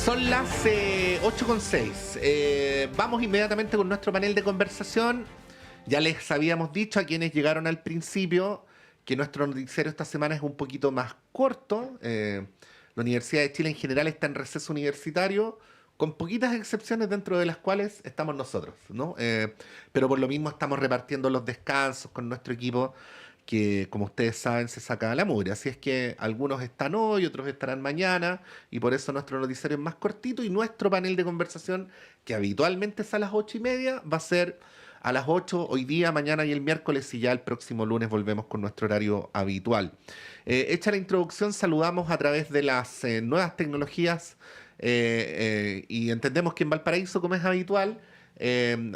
Son las 8:06. Vamos inmediatamente con nuestro panel de conversación. Ya les habíamos dicho a quienes llegaron al principio que nuestro noticiero esta semana es un poquito más corto. La Universidad de Chile en general está en receso universitario, con poquitas excepciones dentro de las cuales estamos nosotros, ¿no? Pero por lo mismo estamos repartiendo los descansos con nuestro equipo que, como ustedes saben, se saca a la mugre. Así es que algunos están hoy, otros estarán mañana, y por eso nuestro noticiario es más cortito, y nuestro panel de conversación, que habitualmente es a las 8:30, va a ser a las 8 hoy día, mañana y el miércoles, y ya el próximo lunes volvemos con nuestro horario habitual. Hecha la introducción, saludamos a través de las nuevas tecnologías, y entendemos que en Valparaíso, como es habitual,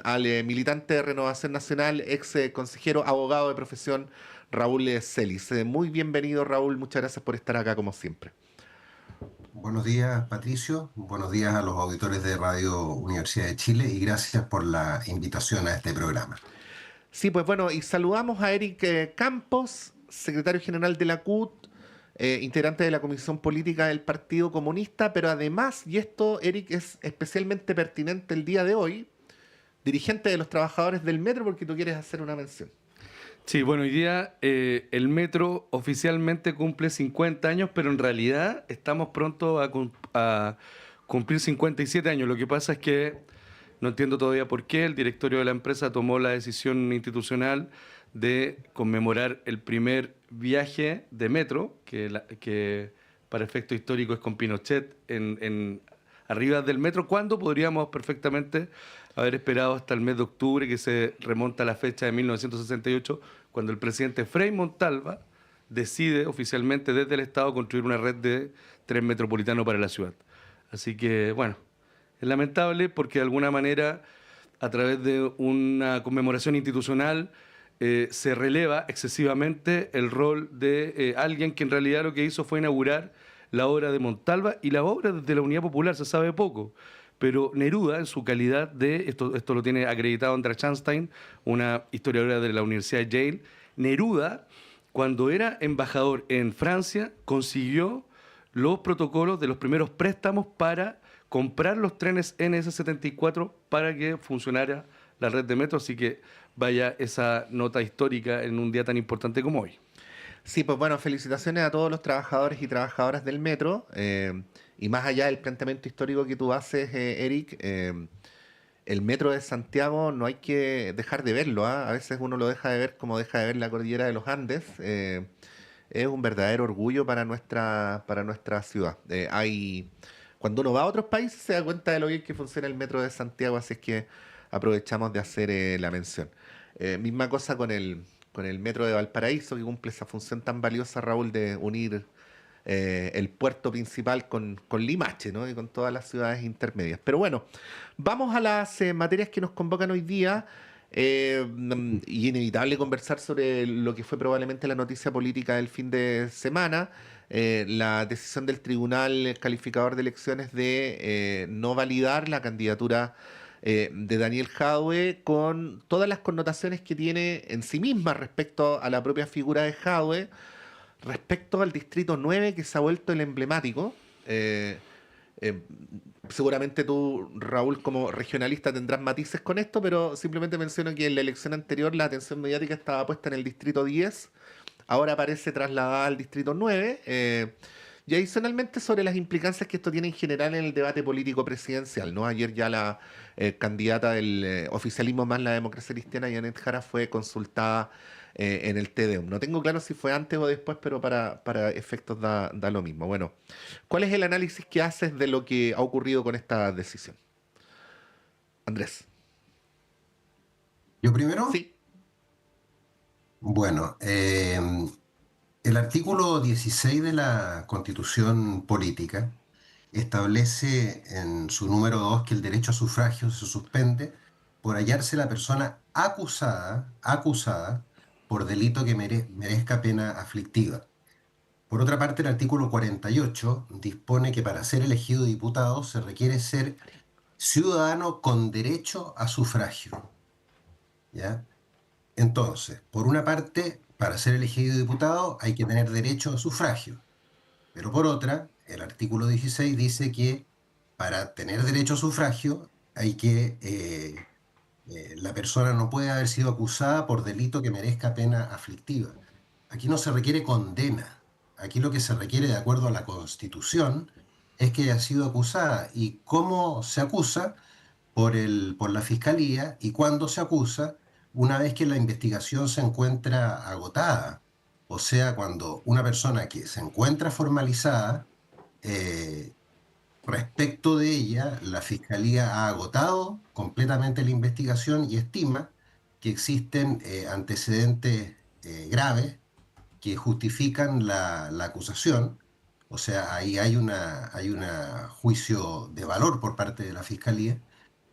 al militante de Renovación Nacional, ex consejero, abogado de profesión, Raúl Celis. Muy bienvenido, Raúl, muchas gracias por estar acá como siempre. Buenos días, Patricio. Buenos días a los auditores de Radio Universidad de Chile y gracias por la invitación a este programa. Sí, pues bueno, y saludamos a Eric Campos, secretario general de la CUT, integrante de la Comisión Política del Partido Comunista, pero además, y esto, Eric, es especialmente pertinente el día de hoy, dirigente de los trabajadores del metro, porque tú quieres hacer una mención. Sí, bueno, hoy día el metro oficialmente cumple 50 años, pero en realidad estamos pronto a cumplir 57 años. Lo que pasa es que no entiendo todavía por qué el directorio de la empresa tomó la decisión institucional de conmemorar el primer viaje de metro, que para efecto histórico es con Pinochet arriba del metro, cuando podríamos perfectamente haber esperado hasta el mes de octubre, que se remonta a la fecha de 1968, cuando el presidente Frei Montalva decide oficialmente desde el Estado construir una red de tren metropolitano para la ciudad. Así que, bueno, es lamentable porque de alguna manera, a través de una conmemoración institucional, se releva excesivamente el rol de alguien que en realidad lo que hizo fue inaugurar la obra de Montalva, y la obra de la Unidad Popular se sabe poco. Pero Neruda, en su calidad esto lo tiene acreditado Andrea Chanstein, una historiadora de la Universidad de Yale, Neruda, cuando era embajador en Francia, consiguió los protocolos de los primeros préstamos para comprar los trenes NS-74 para que funcionara la red de metro, así que vaya esa nota histórica en un día tan importante como hoy. Sí, pues bueno, felicitaciones a todos los trabajadores y trabajadoras del metro. Y más allá del planteamiento histórico que tú haces, Eric, el metro de Santiago no hay que dejar de verlo, ¿ah? A veces uno lo deja de ver como deja de ver la cordillera de los Andes. Es un verdadero orgullo para nuestra ciudad. Cuando uno va a otros países se da cuenta de lo bien que funciona el metro de Santiago, así es que aprovechamos de hacer la mención. Misma cosa con el metro de Valparaíso, que cumple esa función tan valiosa, Raúl, de unir el puerto principal con Limache, ¿no? Y con todas las ciudades intermedias. Pero bueno, vamos a las materias que nos convocan hoy día. Y inevitable conversar sobre lo que fue probablemente la noticia política del fin de semana, la decisión del Tribunal Calificador de Elecciones de no validar la candidatura de Daniel Jadwe, con todas las connotaciones que tiene en sí misma respecto a la propia figura de Jadwe, respecto al Distrito 9, que se ha vuelto el emblemático. Eh, eh, Seguramente tú, Raúl, como regionalista tendrás matices con esto, pero simplemente menciono que en la elección anterior la atención mediática estaba puesta en el Distrito 10, ahora parece trasladada al Distrito 9. Y adicionalmente sobre las implicancias que esto tiene en general en el debate político presidencial, ¿no? Ayer ya la candidata del oficialismo más la democracia cristiana, Janet Jara, fue consultada en el TDUM. No tengo claro si fue antes o después, pero para efectos da lo mismo. Bueno, ¿cuál es el análisis que haces de lo que ha ocurrido con esta decisión? Andrés. ¿Yo primero? Sí. Bueno, el artículo 16 de la Constitución Política establece en su número 2 que el derecho a sufragio se suspende por hallarse la persona acusada por delito que merezca pena aflictiva. Por otra parte, el artículo 48 dispone que para ser elegido diputado se requiere ser ciudadano con derecho a sufragio, ¿ya? Entonces, por una parte, para ser elegido diputado hay que tener derecho a sufragio, pero por otra, el artículo 16 dice que para tener derecho a sufragio hay que, la persona no puede haber sido acusada por delito que merezca pena aflictiva. Aquí no se requiere condena. Aquí lo que se requiere, de acuerdo a la Constitución, es que haya sido acusada. ¿Y cómo se acusa? Por la Fiscalía, y cuándo se acusa, una vez que la investigación se encuentra agotada. O sea, cuando una persona que se encuentra formalizada, eh, respecto de ella, la Fiscalía ha agotado completamente la investigación y estima que existen antecedentes graves que justifican la acusación. O sea, ahí hay una juicio de valor por parte de la Fiscalía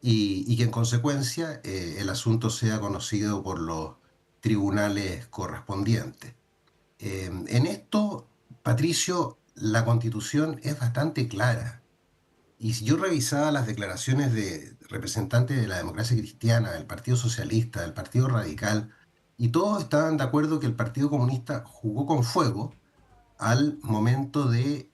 y que en consecuencia el asunto sea conocido por los tribunales correspondientes. En esto, Patricio, la Constitución es bastante clara. Y si yo revisaba las declaraciones de representantes de la democracia cristiana, del Partido Socialista, del Partido Radical, y todos estaban de acuerdo que el Partido Comunista jugó con fuego al momento de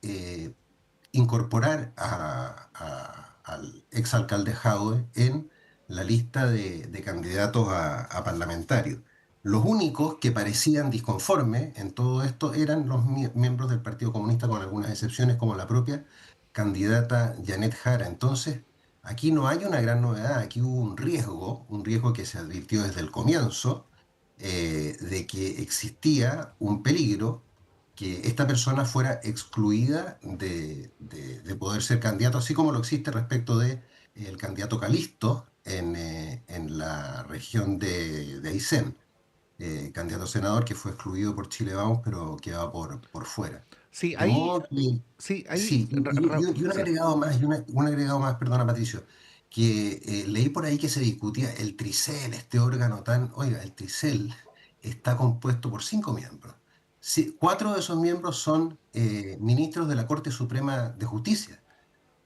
incorporar al exalcalde Jadwe en la lista de candidatos a parlamentarios. Los únicos que parecían disconformes en todo esto eran los miembros del Partido Comunista, con algunas excepciones, como la propia candidata Janet Jara. Entonces, aquí no hay una gran novedad, aquí hubo un riesgo que se advirtió desde el comienzo, de que existía un peligro que esta persona fuera excluida de poder ser candidato, así como lo existe respecto de el candidato Calisto en la región de Aysén, candidato a senador que fue excluido por Chile Vamos, pero quedaba por fuera. Sí, De modo que, ahí, sí, y un sí. agregado más, un agregado más, perdona Patricio, que leí por ahí que se discutía el tricel, este órgano tan, oiga, el tricel está compuesto por 5 miembros. Sí, 4 de esos miembros son ministros de la Corte Suprema de Justicia,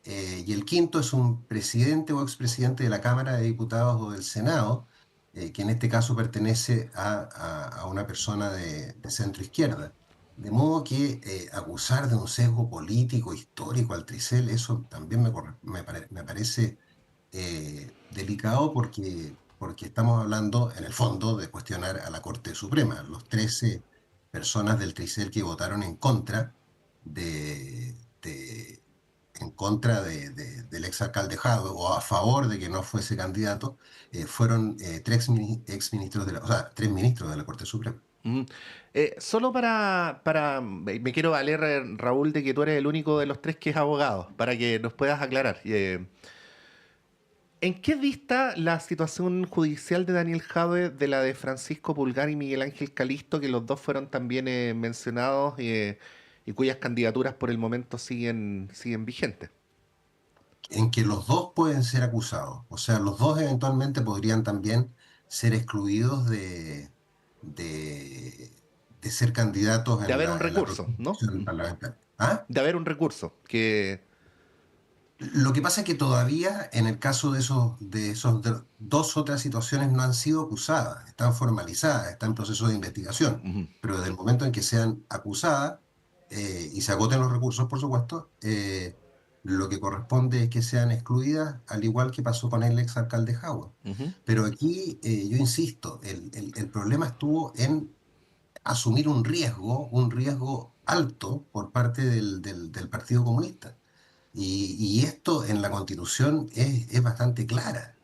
y el quinto es un presidente o expresidente de la Cámara de Diputados o del Senado, que en este caso pertenece a una persona de centro izquierda. De modo que acusar de un sesgo político, histórico al Tricel, eso también me parece delicado, porque estamos hablando en el fondo de cuestionar a la Corte Suprema. Los 13 personas del Tricel que votaron en contra de, de- del exalcalde Jadwe, o a favor de que no fuese candidato, fueron ex ministros o sea, 3 ministros de la Corte Suprema. Mm. Solo me quiero valer, Raúl, de que tú eres el único de los tres que es abogado, para que nos puedas aclarar. ¿En qué dista la situación judicial de Daniel Jadwe de la de Francisco Pulgar y Miguel Ángel Calisto, que los dos fueron también mencionados, y cuyas candidaturas por el momento siguen vigentes? En que los dos pueden ser acusados. O sea, los dos eventualmente podrían también ser excluidos de, de ser candidatos De haber un en la recurso, próxima ¿no? elección parlamentaria. ¿Ah? De haber un recurso, que... Lo que pasa es que todavía, en el caso de dos otras situaciones, no han sido acusadas, están formalizadas, están en proceso de investigación. Ujú. Pero desde el momento en que sean acusadas, y se agoten los recursos, por supuesto, lo que corresponde es que sean excluidas, al igual que pasó con el exalcalde Jadwe. Ujú. Pero aquí, yo insisto, el problema estuvo en asumir un riesgo alto por parte del Partido Comunista. Y esto en la Constitución es bastante clara.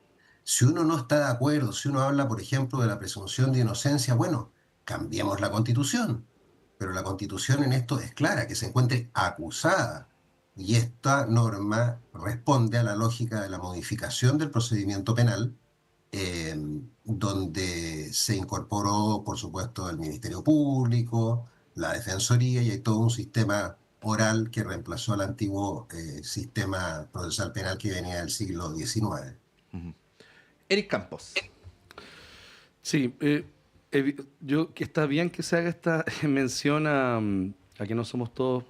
Si uno no está de acuerdo, si uno habla, por ejemplo, de la presunción de inocencia, bueno, cambiemos la Constitución. Pero la Constitución en esto es clara, que se encuentre acusada. Y esta norma responde a la lógica de la modificación del procedimiento penal, eh, donde se incorporó, por supuesto, el Ministerio Público, la Defensoría, y hay todo un sistema oral que reemplazó al antiguo sistema procesal penal que venía del siglo XIX. Ujú. Eric Campos. Sí, yo que está bien que se haga esta mención a que no somos todos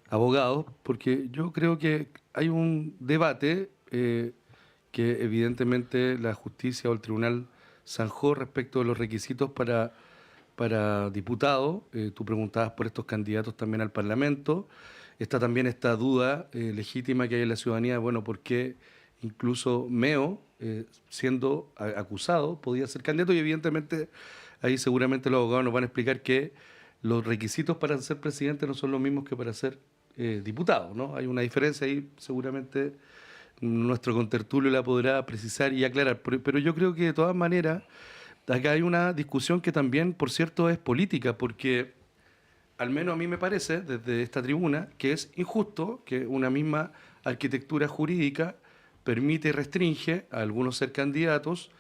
abogados, porque yo creo que hay un debate que evidentemente la justicia o el tribunal zanjó respecto de los requisitos para diputados. Tú preguntabas por estos candidatos también al Parlamento. está también esta duda legítima que hay en la ciudadanía, bueno, ¿por qué incluso Meo, siendo acusado, podía ser candidato? Y evidentemente ahí seguramente los abogados nos van a explicar que los requisitos para ser presidente no son los mismos que para ser diputado, ¿no? Hay una diferencia ahí, seguramente nuestro contertulio la podrá precisar y aclarar, pero yo creo que de todas maneras acá hay una discusión que también, por cierto, es política, porque al menos a mí me parece, desde esta tribuna, que es injusto que una misma arquitectura jurídica permite y restringe a algunos ser candidatos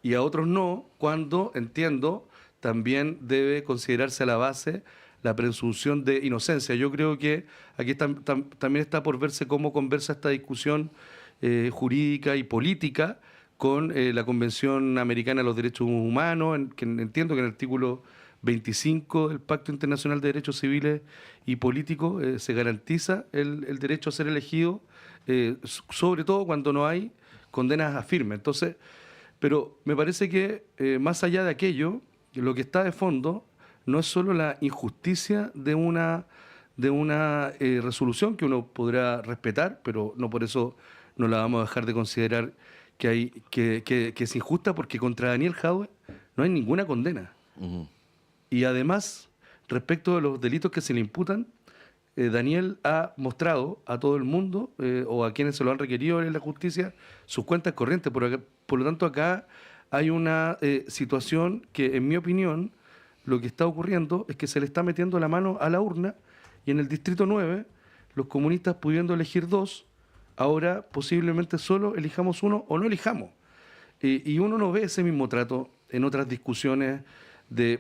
y a otros no, cuando, entiendo, también debe considerarse a la base la presunción de inocencia. Yo creo que aquí también está por verse cómo conversa esta discusión jurídica y política con la Convención Americana de los Derechos Humanos, que entiendo que en el artículo 25 del Pacto Internacional de Derechos Civiles y Políticos se garantiza el derecho a ser elegido, sobre todo cuando no hay condenas a firme. Entonces, pero me parece que más allá de aquello, lo que está de fondo no es solo la injusticia de una resolución que uno podrá respetar, pero no por eso no la vamos a dejar de considerar que es injusta, porque contra Daniel Jadwe no hay ninguna condena. Ujú. Y además, respecto de los delitos que se le imputan, Daniel ha mostrado a todo el mundo, o a quienes se lo han requerido en la justicia, sus cuentas corrientes. Por lo tanto, acá hay una situación que, en mi opinión, lo que está ocurriendo es que se le está metiendo la mano a la urna, y en el Distrito 9, los comunistas pudiendo elegir dos, ahora posiblemente solo elijamos uno o no elijamos. Y uno no ve ese mismo trato en otras discusiones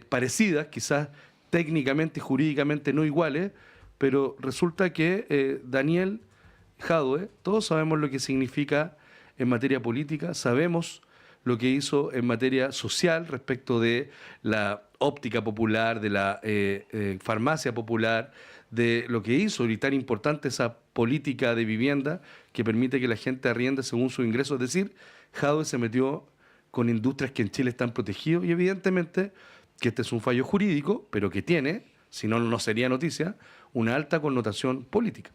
parecidas, quizás técnicamente y jurídicamente no iguales, pero resulta que Daniel Jadwe, todos sabemos lo que significa en materia política, sabemos lo que hizo en materia social respecto de la óptica popular, de la farmacia popular, de lo que hizo y tan importante esa política de vivienda que permite que la gente arriende según sus ingresos. Es decir, Jadwe se metió con industrias que en Chile están protegidas, y evidentemente que este es un fallo jurídico, pero que tiene, si no, no sería noticia, una alta connotación política.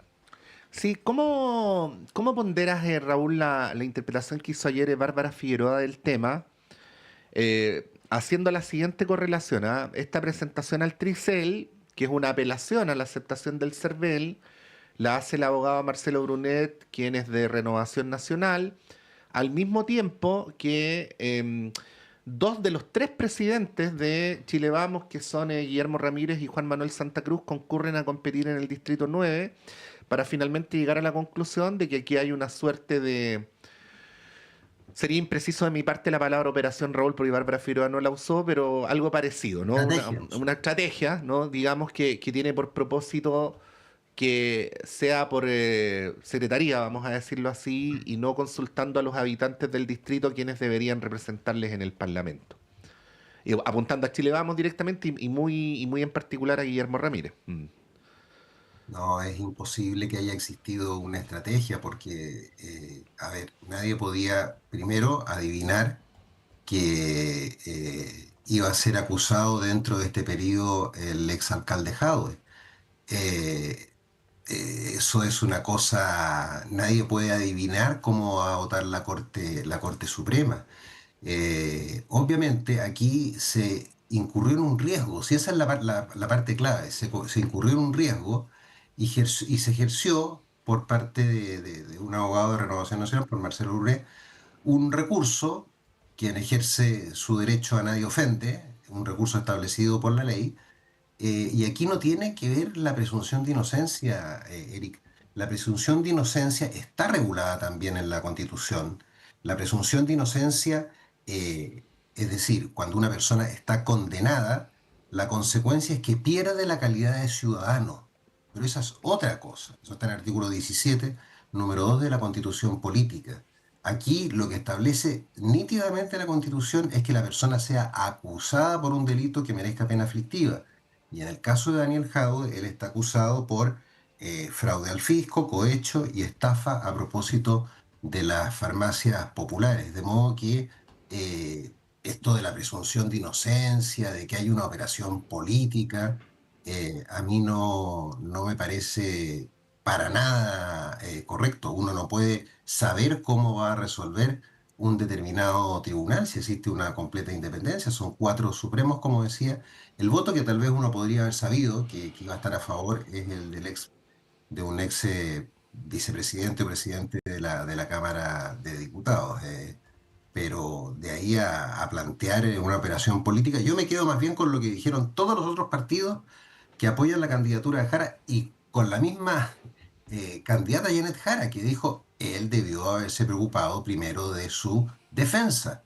Sí, ¿cómo ponderas, Raúl, la interpretación que hizo ayer Bárbara Figueroa del tema, haciendo la siguiente correlación? ¿Ah? Esta presentación al Tricel, que es una apelación a la aceptación del CERVEL, la hace el abogado Marcelo Brunet, quien es de Renovación Nacional, al mismo tiempo que dos de los tres presidentes de Chile Vamos, que son Guillermo Ramírez y Juan Manuel Santa Cruz, concurren a competir en el Distrito 9 para finalmente llegar a la conclusión de que aquí hay una suerte de... Sería impreciso de mi parte la palabra operación, Raúl, porque Bárbara Figueroa no la usó, pero algo parecido, ¿no? Estrategia. Una estrategia, ¿no? Digamos que tiene por propósito que sea por secretaría, vamos a decirlo así, y no consultando a los habitantes del distrito, quienes deberían representarles en el Parlamento. Y apuntando a Chile Vamos directamente y muy en particular a Guillermo Ramírez. Mm. No, es imposible que haya existido una estrategia porque, a ver, nadie podía primero adivinar que iba a ser acusado dentro de este periodo el exalcalde Jadwe. Eh, Eso es una cosa, nadie puede adivinar cómo va a votar la Corte Suprema. Obviamente aquí se incurrió en un riesgo, si esa es la parte clave, se incurrió en un riesgo y se ejerció por parte de un abogado de Renovación Nacional, por Marcelo Urré, un recurso, quien ejerce su derecho a nadie ofende, un recurso establecido por la ley, y aquí no tiene que ver la presunción de inocencia, Eric. La presunción de inocencia está regulada también en la Constitución. La presunción de inocencia, es decir, cuando una persona está condenada, la consecuencia es que pierde la calidad de ciudadano. Pero esa es otra cosa. Eso está en el artículo 17, número 2 de la Constitución Política. Aquí lo que establece nítidamente la Constitución es que la persona sea acusada por un delito que merezca pena aflictiva. Y en el caso de Daniel Jadwe, él está acusado por fraude al fisco, cohecho y estafa a propósito de las farmacias populares. De modo que esto de la presunción de inocencia, de que hay una operación política, a mí no me parece para nada correcto. Uno no puede saber cómo va a resolver un determinado tribunal si existe una completa independencia. Son cuatro supremos, como decía. El voto que tal vez uno podría haber sabido que iba a estar a favor es el de un ex vicepresidente o presidente de la Cámara de Diputados. Pero de ahí a plantear una operación política, yo me quedo más bien con lo que dijeron todos los otros partidos que apoyan la candidatura de Jara y con la misma candidata Janet Jara, que dijo él debió haberse preocupado primero de su defensa.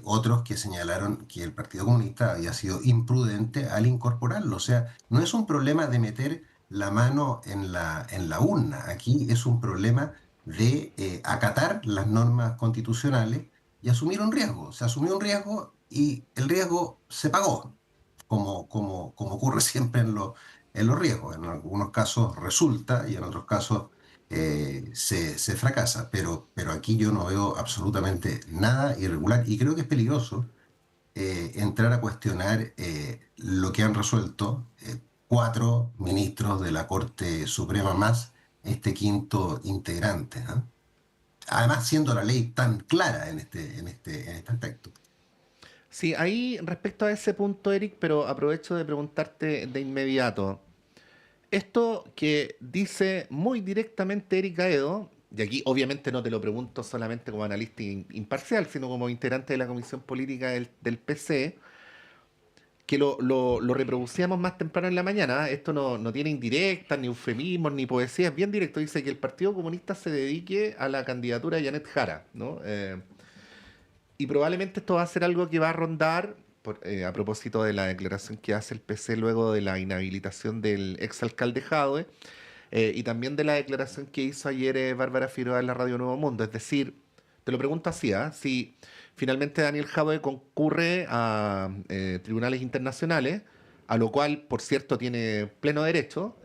Otros que señalaron que el Partido Comunista había sido imprudente al incorporarlo. O sea, no es un problema de meter la mano en la urna. Aquí es un problema de acatar las normas constitucionales y asumir un riesgo. Se asumió un riesgo y el riesgo se pagó, como ocurre siempre en los riesgos. En algunos casos resulta y en otros casos se fracasa, pero aquí yo no veo absolutamente nada irregular y creo que es peligroso entrar a cuestionar lo que han resuelto cuatro ministros de la Corte Suprema más este quinto integrante, ¿ah? Además siendo la ley tan clara en este aspecto. Sí, ahí respecto a ese punto, Eric, pero aprovecho de preguntarte de inmediato. Esto que dice muy directamente Eric Aedo, y aquí obviamente no te lo pregunto solamente como analista imparcial, sino como integrante de la Comisión Política del PC, que lo reproducíamos más temprano en la mañana. Esto no tiene indirectas, ni eufemismos, ni poesía, es bien directo. Dice que el Partido Comunista se dedique a la candidatura de Janet Jara, ¿no? Y probablemente esto va a ser algo que va a rondar, a propósito de la declaración que hace el PC luego de la inhabilitación del exalcalde Jadwe, y también de la declaración que hizo ayer Bárbara Figueroa en la Radio Nuevo Mundo. Es decir, te lo pregunto así, ¿ah? Si finalmente Daniel Jadwe concurre a tribunales internacionales, a lo cual, por cierto, tiene pleno derecho,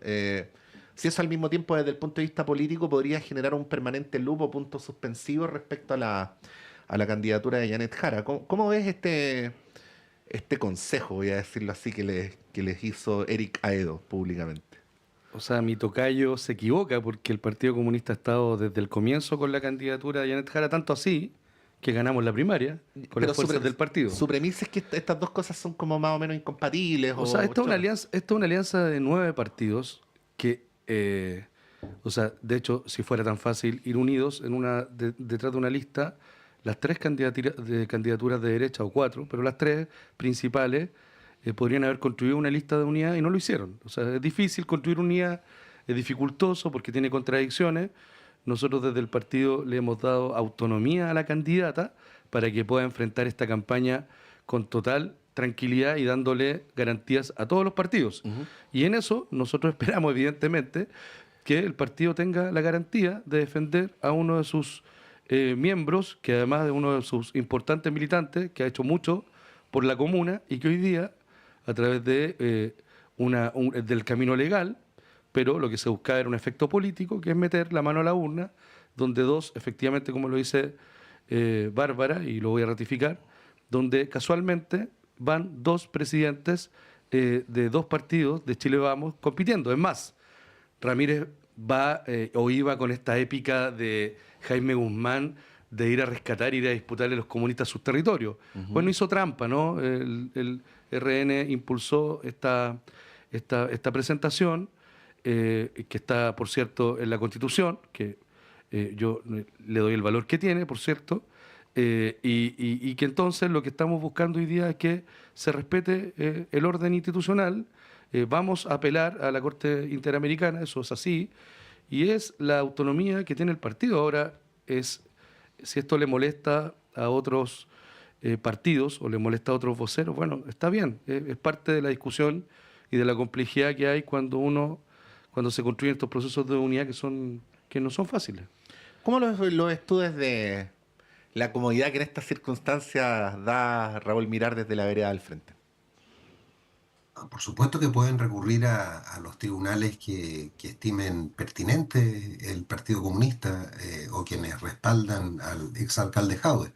si eso al mismo tiempo desde el punto de vista político podría generar un permanente lupo, punto suspensivo respecto a la candidatura de Janet Jara. ¿Cómo ves este consejo, voy a decirlo así, que les hizo Eric Aedo públicamente? O sea, mi tocayo se equivoca porque el Partido Comunista ha estado desde el comienzo con la candidatura de Janet Jara, tanto así que ganamos la primaria con Pero las fuerzas del partido. su premisa es que estas dos cosas son como más o menos incompatibles O sea, o esta es una chocan. alianza, esta es una alianza de 9 partidos que, o sea, de hecho, si fuera tan fácil ir unidos detrás de una lista, las tres candidaturas de derecha o cuatro, pero las tres principales podrían haber construido una lista de unidad y no lo hicieron. O sea, es difícil construir unidad, es dificultoso porque tiene contradicciones. Nosotros desde el partido le hemos dado autonomía a la candidata para que pueda enfrentar esta campaña con total tranquilidad y dándole garantías a todos los partidos. Ujú. Y en eso nosotros esperamos, evidentemente, que el partido tenga la garantía de defender a uno de sus miembros, que además de uno de sus importantes militantes, que ha hecho mucho por la comuna y que hoy día, a través de del camino legal, pero lo que se buscaba era un efecto político, que es meter la mano a la urna, donde dos, efectivamente, como lo dice Bárbara, y lo voy a ratificar, donde casualmente van dos presidentes de dos partidos de Chile Vamos compitiendo. Es más, Ramírez va o iba con esta épica de Jaime Guzmán de ir a rescatar, ir a disputarle a los comunistas sus territorios. Bueno, hizo trampa, ¿no? El RN impulsó esta presentación, que está, por cierto, en la Constitución, que yo le doy el valor que tiene, por cierto, y que entonces lo que estamos buscando hoy día es que se respete el orden institucional. Vamos a apelar a la Corte Interamericana, eso es así, y es la autonomía que tiene el partido. Ahora, si esto le molesta a otros partidos o le molesta a otros voceros, bueno, está bien, es parte de la discusión y de la complejidad que hay cuando se construyen estos procesos de unidad que no son fáciles. ¿Cómo lo ves tú desde la comodidad que en estas circunstancias da Raúl Mirar desde la vereda del frente? Por supuesto que pueden recurrir a los tribunales que estimen pertinente el Partido Comunista o quienes respaldan al exalcalde Jadwe.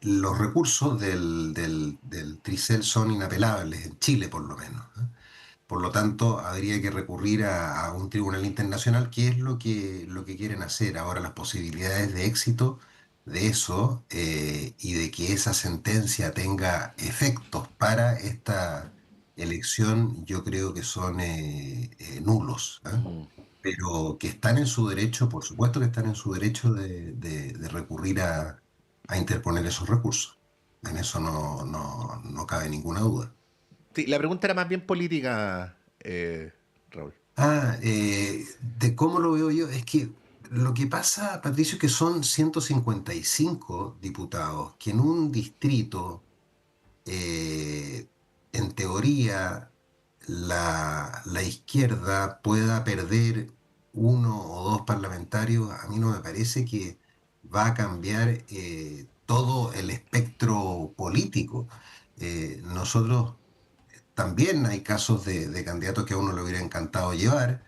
Los recursos del Tricel son inapelables, en Chile por lo menos, ¿eh? Por lo tanto, habría que recurrir a un tribunal internacional, que es lo que quieren hacer. Ahora, las posibilidades de éxito de eso y de que esa sentencia tenga efectos para esta elección, yo creo que son nulos, ¿ah? Mm. Pero que están en su derecho, por supuesto que están en su derecho de recurrir a interponer esos recursos. En eso no cabe ninguna duda. Sí, la pregunta era más bien política, Raúl. De cómo lo veo yo, es que lo que pasa, Patricio, es que son 155 diputados que en un distrito, eh, en teoría, la izquierda pueda perder uno o dos parlamentarios. A mí no me parece que va a cambiar todo el espectro político. Nosotros también hay casos de candidatos que a uno le hubiera encantado llevar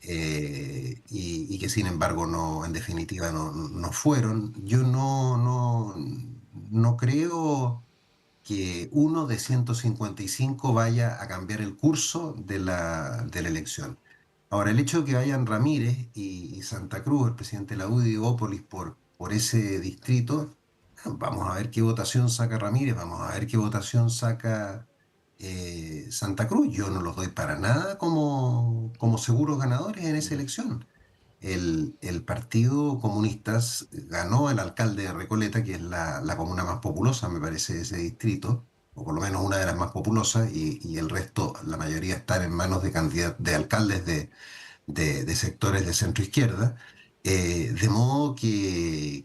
y que sin embargo no, en definitiva no fueron. Yo no creo que uno de 155 vaya a cambiar el curso de la elección. Ahora, el hecho de que vayan Ramírez y Santa Cruz, el presidente de la UDI y Bópolis, por ese distrito, vamos a ver qué votación saca Ramírez, vamos a ver qué votación saca Santa Cruz. Yo no los doy para nada como seguros ganadores en esa elección. El Partido Comunista ganó el alcalde de Recoleta, que es la comuna más populosa, me parece, de ese distrito, o por lo menos una de las más populosas, y el resto, la mayoría, están en manos de alcaldes de sectores de centro izquierda. De modo que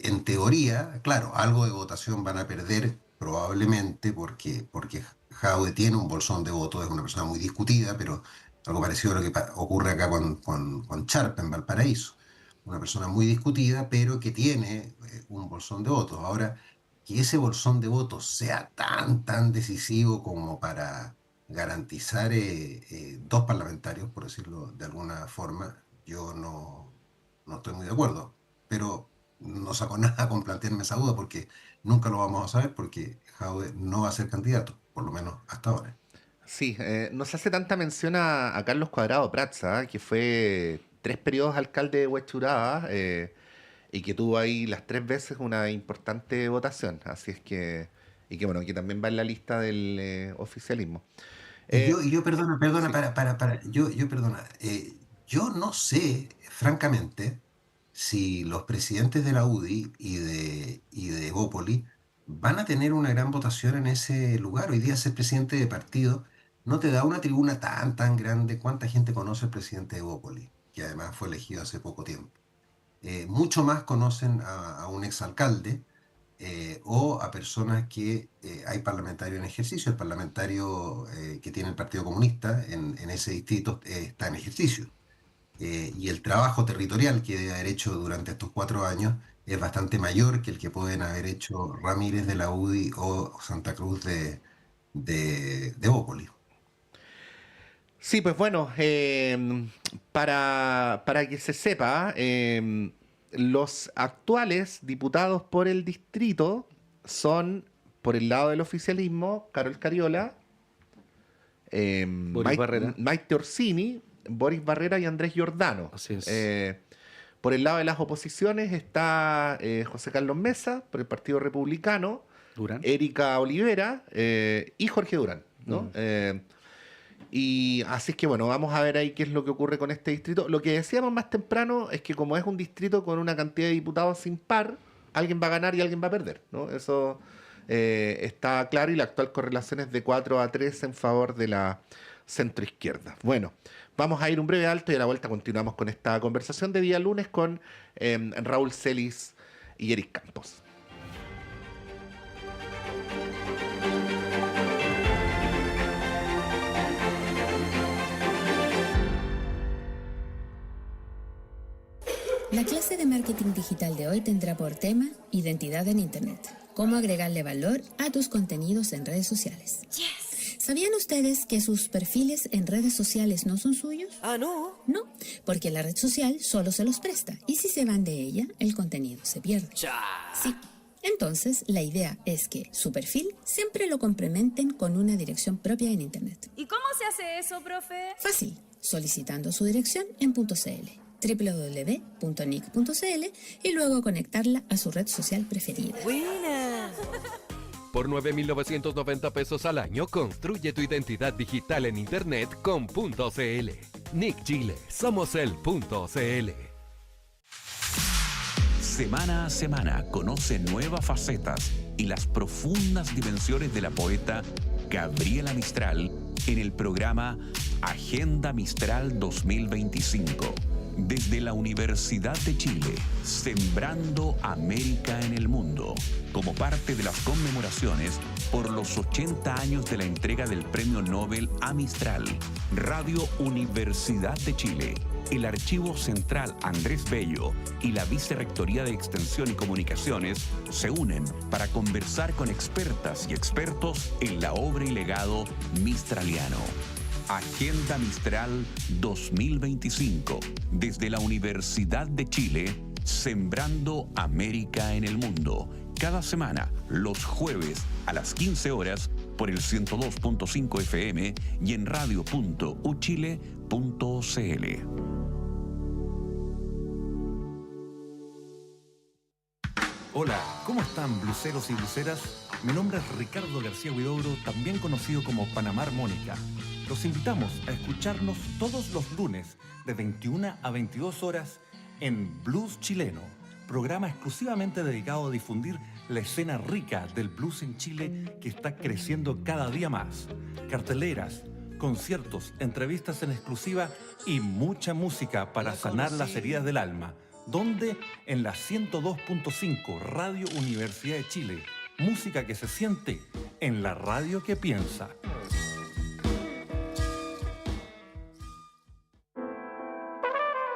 en teoría, claro, algo de votación van a perder probablemente porque Jadwe tiene un bolsón de votos, es una persona muy discutida, pero algo parecido a lo que ocurre acá con Charp en Valparaíso. Una persona muy discutida, pero que tiene un bolsón de votos. Ahora, que ese bolsón de votos sea tan decisivo como para garantizar dos parlamentarios, por decirlo de alguna forma, yo no estoy muy de acuerdo. Pero no saco nada con plantearme esa duda porque nunca lo vamos a saber porque Jadwe no va a ser candidato, por lo menos hasta ahora. Sí, no se hace tanta mención a Carlos Cuadrado Prats, ¿ah? Que fue 3 periodos alcalde de Huechuraba y que tuvo ahí las 3 veces una importante votación. Así es que, y que bueno, que también va en la lista del oficialismo. Eh, Perdona, sí. perdona, yo no sé, francamente, si los presidentes de la UDI y de Bópoli van a tener una gran votación en ese lugar. Hoy día ser presidente de partido no te da una tribuna tan grande. ¿Cuánta gente conoce al presidente de Bópoli? Que además fue elegido hace poco tiempo. Mucho más conocen a un exalcalde o a personas que hay parlamentarios en ejercicio. El parlamentario que tiene el Partido Comunista en ese distrito está en ejercicio. Y el trabajo territorial que debe haber hecho durante estos 4 años es bastante mayor que el que pueden haber hecho Ramírez de la UDI o Santa Cruz de Bópoli. Sí, pues bueno, para que se sepa, los actuales diputados por el distrito son, por el lado del oficialismo, Carol Cariola, Boris Barrera. Maite Orsini, Boris Barrera y Andrés Giordano. Así es. Por el lado de las oposiciones está José Carlos Mesa, por el Partido Republicano, Durán. Erika Olivera y Jorge Durán, ¿no? Mm. Y así es que bueno, vamos a ver ahí qué es lo que ocurre con este distrito. Lo que decíamos más temprano es que como es un distrito con una cantidad de diputados sin par, alguien va a ganar y alguien va a perder, ¿no? Eso está claro y la actual correlación es de 4-3 en favor de la centroizquierda. Bueno, vamos a ir un breve alto y a la vuelta continuamos con esta conversación de día lunes con Raúl Celis y Eric Campos. La clase de marketing digital de hoy tendrá por tema identidad en Internet. Cómo agregarle valor a tus contenidos en redes sociales. Yes. ¿Sabían ustedes que sus perfiles en redes sociales no son suyos? Ah, no. No, porque la red social solo se los presta y si se van de ella, el contenido se pierde. Cha. Sí, Entonces, la idea es que su perfil siempre lo complementen con una dirección propia en Internet. ¿Y cómo se hace eso, profe? Fácil, solicitando su dirección en .cl, www.nic.cl, y luego conectarla a su red social preferida. ¡Buena! Por 9.990 pesos al año, construye tu identidad digital en Internet con .cl. Nick Chile, somos el .cl. Semana a semana conoce nuevas facetas y las profundas dimensiones de la poeta Gabriela Mistral en el programa Agenda Mistral 2025. Desde la Universidad de Chile, Sembrando América en el Mundo, como parte de las conmemoraciones por los 80 años de la entrega del Premio Nobel a Mistral. Radio Universidad de Chile, el Archivo Central Andrés Bello y la Vicerrectoría de Extensión y Comunicaciones se unen para conversar con expertas y expertos en la obra y legado mistraliano. Agenda Mistral 2025, desde la Universidad de Chile, Sembrando América en el Mundo. Cada semana, los jueves a las 15 horas, por el 102.5 FM y en radio.uchile.cl. Hola, ¿cómo están, bluseros y bluseras? Mi nombre es Ricardo García Huidobro, también conocido como Panamá Armónica. Los invitamos a escucharnos todos los lunes de 21 a 22 horas en Blues Chileno, programa exclusivamente dedicado a difundir la escena rica del blues en Chile que está creciendo cada día más. Carteleras, conciertos, entrevistas en exclusiva y mucha música para sanar las heridas del alma. ¿Dónde? En la 102.5 Radio Universidad de Chile. Música que se siente en la radio que piensa.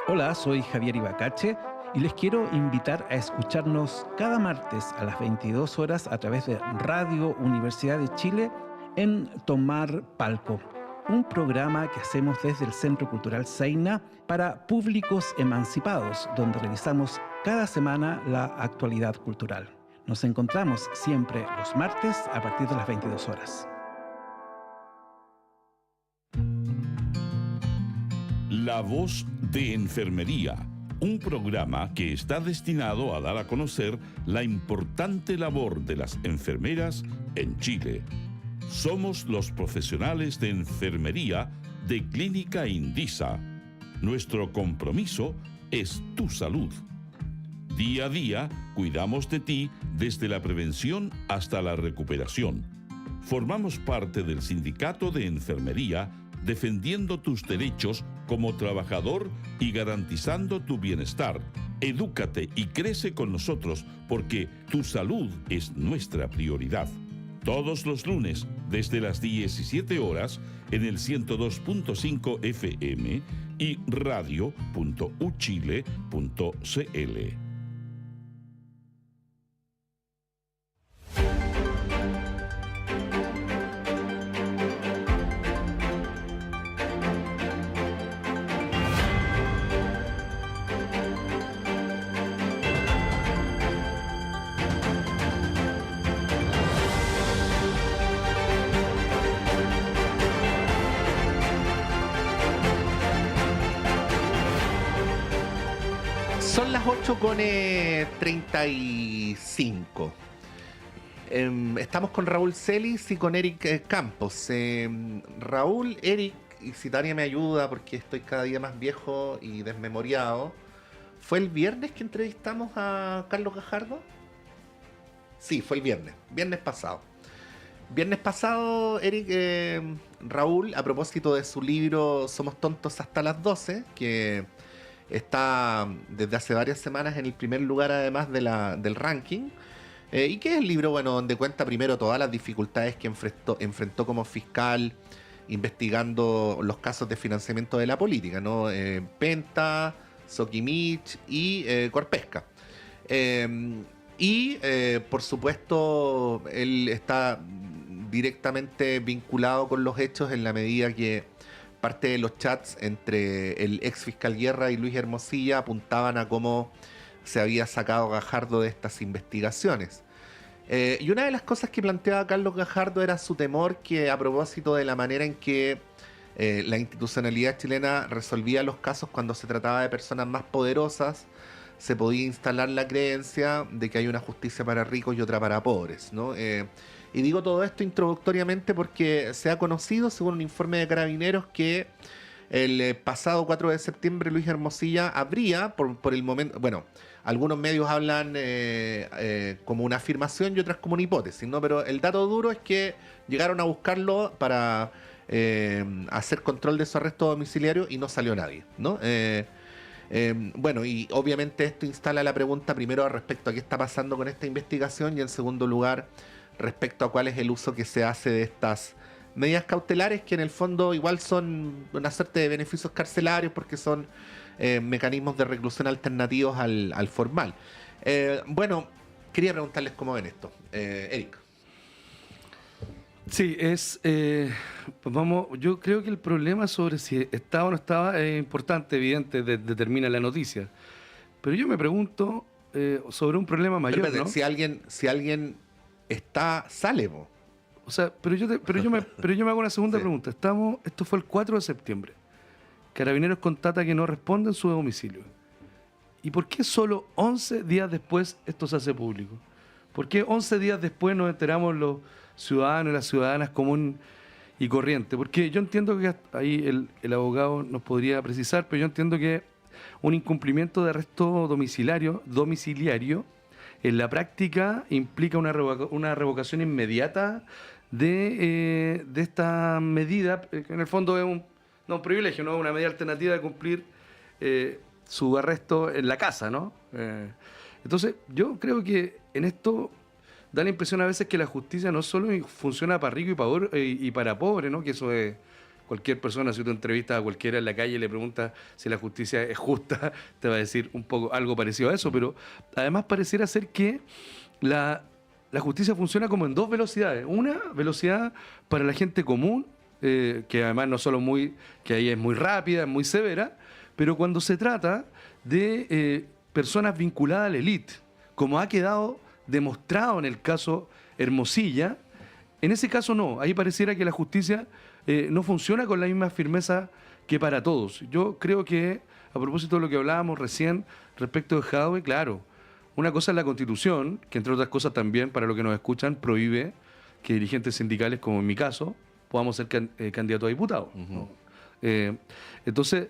Hola, soy Javier Ibacache y les quiero invitar a escucharnos cada martes a las 22 horas a través de Radio Universidad de Chile en Tomar Palco, un programa que hacemos desde el Centro Cultural Seina para públicos emancipados, donde revisamos cada semana la actualidad cultural. Nos encontramos siempre los martes a partir de las 22 horas. La Voz de Enfermería, un programa que está destinado a dar a conocer la importante labor de las enfermeras en Chile. Somos los profesionales de enfermería de Clínica Indisa. Nuestro compromiso es tu salud. Día a día, cuidamos de ti desde la prevención hasta la recuperación. Formamos parte del Sindicato de Enfermería, defendiendo tus derechos como trabajador y garantizando tu bienestar. Edúcate y crece con nosotros porque tu salud es nuestra prioridad. Todos los lunes, desde las 17 horas, en el 102.5 FM y radio.uchile.cl. Son las 8:35. Estamos con Raúl Celis y con Eric Campos. Raúl, Eric, y si Tania me ayuda porque estoy cada día más viejo y desmemoriado, ¿fue el viernes que entrevistamos a Carlos Gajardo? Sí, fue el viernes pasado. Viernes pasado, Eric, Raúl, a propósito de su libro Somos tontos hasta las 12, que está desde hace varias semanas en el primer lugar además del ranking, y que es el libro, bueno, donde cuenta primero todas las dificultades que enfrentó como fiscal investigando los casos de financiamiento de la política, ¿no? Penta, Soquimich y Corpesca. Por supuesto, él está directamente vinculado con los hechos en la medida que parte de los chats entre el ex fiscal Guerra y Luis Hermosilla apuntaban a cómo se había sacado Gajardo de estas investigaciones. Y una de las cosas que planteaba Carlos Gajardo era su temor que, a propósito de la manera en que la institucionalidad chilena resolvía los casos cuando se trataba de personas más poderosas, se podía instalar la creencia de que hay una justicia para ricos y otra para pobres, ¿no? Y digo todo esto introductoriamente porque se ha conocido, según un informe de Carabineros, que el pasado 4 de septiembre Luis Hermosilla habría, por el momento, bueno, algunos medios hablan como una afirmación y otras como una hipótesis, ¿no? Pero el dato duro es que llegaron a buscarlo para hacer control de su arresto domiciliario y no salió nadie, ¿no? Bueno, y obviamente esto instala la pregunta primero respecto a qué está pasando con esta investigación y en segundo lugar respecto a cuál es el uso que se hace de estas medidas cautelares, que en el fondo igual son una suerte de beneficios carcelarios porque son mecanismos de reclusión alternativos al formal. Bueno, quería preguntarles cómo ven esto. Eric. Sí, yo creo que el problema sobre si estaba o no estaba es importante, evidente, determina la noticia. Pero yo me pregunto sobre un problema mayor, Espérate, ¿no? Si alguien está, sale, po. O sea, pero yo me hago una segunda Sí. pregunta. Esto fue el 4 de septiembre. Carabineros constata que no responde en su domicilio. ¿Y por qué solo 11 días después esto se hace público? ¿Por qué 11 días después nos enteramos los ciudadanos y las ciudadanas común y corriente? Porque yo entiendo que ahí el abogado nos podría precisar, pero yo entiendo que un incumplimiento de arresto domiciliario en la práctica implica una revocación inmediata de esta medida, que en el fondo es no un privilegio, no una medida alternativa de cumplir su arresto en la casa, ¿no? Entonces, yo creo que en esto da la impresión a veces que la justicia no solo funciona para rico y para pobre, ¿no? Que eso es cualquier persona, si tú entrevistas a cualquiera en la calle y le preguntas si la justicia es justa, te va a decir un poco algo parecido a eso, pero además pareciera ser que la justicia funciona como en dos velocidades. Una velocidad para la gente común, que además no solo que ahí es muy rápida, es muy severa, pero cuando se trata de personas vinculadas a la élite, como ha quedado demostrado en el caso Hermosilla, en ese caso no, ahí pareciera que la justicia no funciona con la misma firmeza que para todos. Yo creo que, a propósito de lo que hablábamos recién respecto de Jadwe, claro, una cosa es la Constitución, que entre otras cosas también, para los que nos escuchan, prohíbe que dirigentes sindicales, como en mi caso, podamos ser candidatos a diputados. ¿No? Entonces,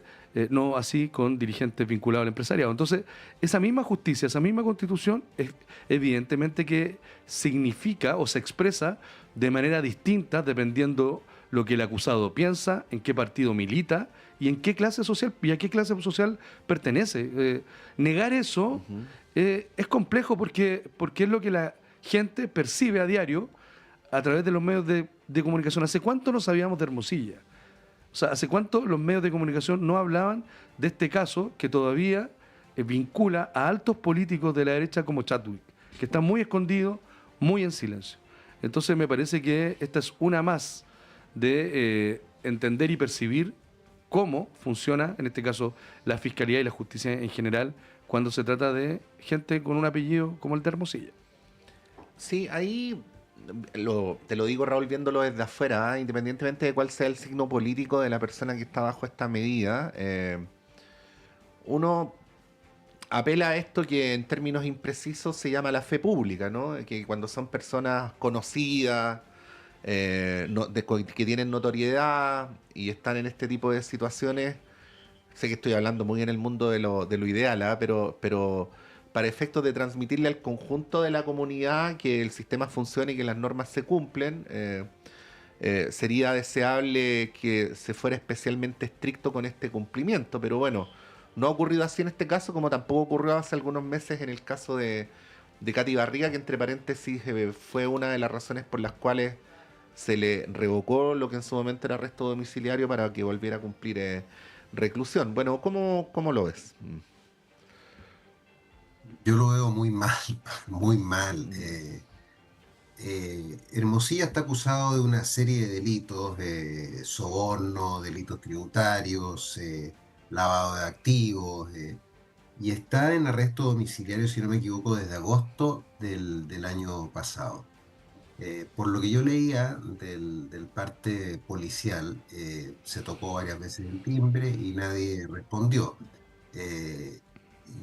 no así con dirigentes vinculados al empresariado. Entonces, esa misma justicia, esa misma Constitución, evidentemente que significa o se expresa de manera distinta dependiendo lo que el acusado piensa, en qué partido milita y en qué clase social y a qué clase social pertenece. Negar eso es complejo porque es lo que la gente percibe a diario a través de los medios de comunicación. ¿Hace cuánto no sabíamos de Hermosilla? O sea, ¿hace cuánto los medios de comunicación no hablaban de este caso que todavía vincula a altos políticos de la derecha como Chadwick, que están muy escondidos, muy en silencio? Entonces me parece que esta es una más de entender y percibir cómo funciona, en este caso, la Fiscalía y la Justicia en general, cuando se trata de gente con un apellido como el de Hermosilla. Sí, ahí te lo digo, Raúl, viéndolo desde afuera, independientemente de cuál sea el signo político de la persona que está bajo esta medida, uno apela a esto que en términos imprecisos se llama la fe pública, ¿no? Que cuando son personas conocidas, que tienen notoriedad y están en este tipo de situaciones, sé que estoy hablando muy en el mundo de lo ideal, ¿ah? Pero para efectos de transmitirle al conjunto de la comunidad que el sistema funcione y que las normas se cumplen, sería deseable que se fuera especialmente estricto con este cumplimiento, pero bueno, no ha ocurrido así en este caso, como tampoco ocurrió hace algunos meses en el caso de Katy Barriga, que entre paréntesis fue una de las razones por las cuales se le revocó lo que en su momento era arresto domiciliario para que volviera a cumplir reclusión. Bueno, ¿cómo lo ves? Yo lo veo muy mal, muy mal. Hermosilla está acusado de una serie de delitos, de soborno, delitos tributarios, lavado de activos, y está en arresto domiciliario, si no me equivoco, desde agosto del año pasado. Por lo que yo leía del parte policial, se tocó varias veces el timbre y nadie respondió. Eh,